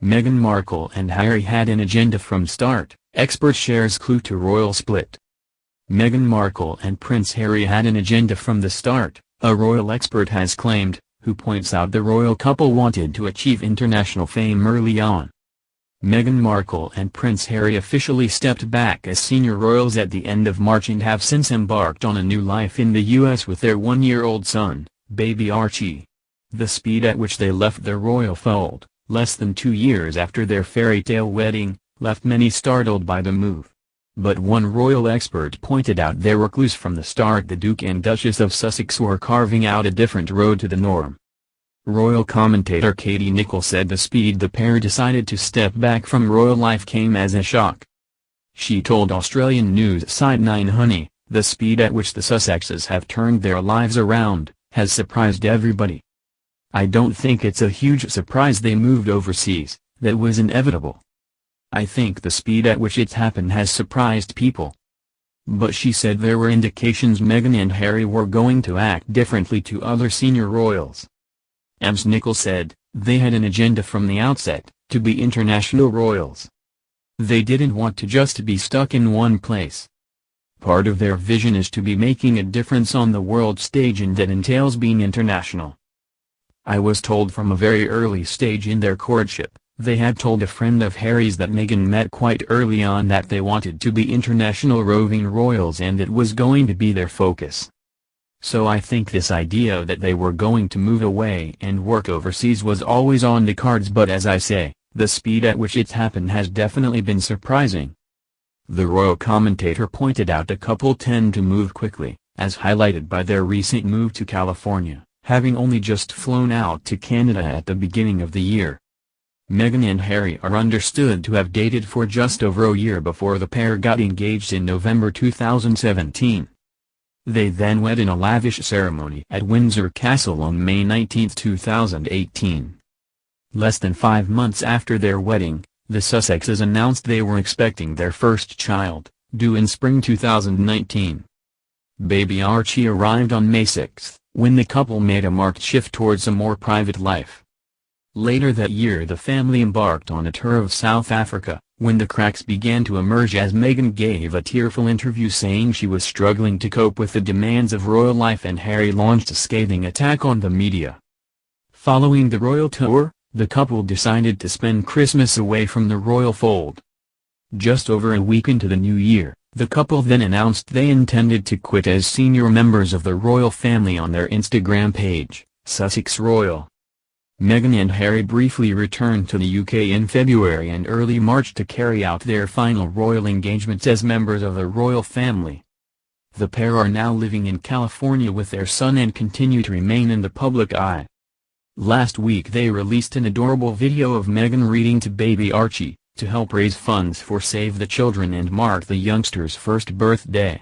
Meghan Markle and Harry had an agenda from start, expert shares clue to royal split. Meghan Markle and Prince Harry had an agenda from the start, a royal expert has claimed, who points out the royal couple wanted to achieve international fame early on. Meghan Markle and Prince Harry officially stepped back as senior royals at the end of March and have since embarked on a new life in the US with their one-year-old son, baby Archie. The speed at which they left their royal fold, less than 2 years after their fairy tale wedding, left many startled by the move. But one royal expert pointed out there were clues from the start. The Duke and Duchess of Sussex were carving out a different road to the norm. Royal commentator Katie Nicholl said the speed the pair decided to step back from royal life came as a shock. She told Australian news site 9 Honey, the speed at which the Sussexes have turned their lives around, has surprised everybody. I don't think it's a huge surprise they moved overseas, that was inevitable. I think the speed at which it's happened has surprised people. But she said there were indications Meghan and Harry were going to act differently to other senior royals. Ms. Nicholl said, they had an agenda from the outset, to be international royals. They didn't want to just be stuck in one place. Part of their vision is to be making a difference on the world stage, and that entails being international. I was told from a very early stage in their courtship, they had told a friend of Harry's that Meghan met quite early on, that they wanted to be international roving royals and it was going to be their focus. So I think this idea that they were going to move away and work overseas was always on the cards, but as I say, the speed at which it's happened has definitely been surprising. The royal commentator pointed out the couple tend to move quickly, as highlighted by their recent move to California, having only just flown out to Canada at the beginning of the year. Meghan and Harry are understood to have dated for just over a year before the pair got engaged in November 2017. They then wed in a lavish ceremony at Windsor Castle on May 19, 2018. Less than 5 months after their wedding, the Sussexes announced they were expecting their first child, due in spring 2019. Baby Archie arrived on May 6, when the couple made a marked shift towards a more private life. Later that year the family embarked on a tour of South Africa, when the cracks began to emerge as Meghan gave a tearful interview saying she was struggling to cope with the demands of royal life, and Harry launched a scathing attack on the media. Following the royal tour, the couple decided to spend Christmas away from the royal fold. Just over a week into the new year, the couple then announced they intended to quit as senior members of the royal family on their Instagram page, Sussex Royal. Meghan and Harry briefly returned to the UK in February and early March to carry out their final royal engagements as members of the royal family. The pair are now living in California with their son and continue to remain in the public eye. Last week they released an adorable video of Meghan reading to baby Archie, to help raise funds for Save the Children and mark the youngster's first birthday.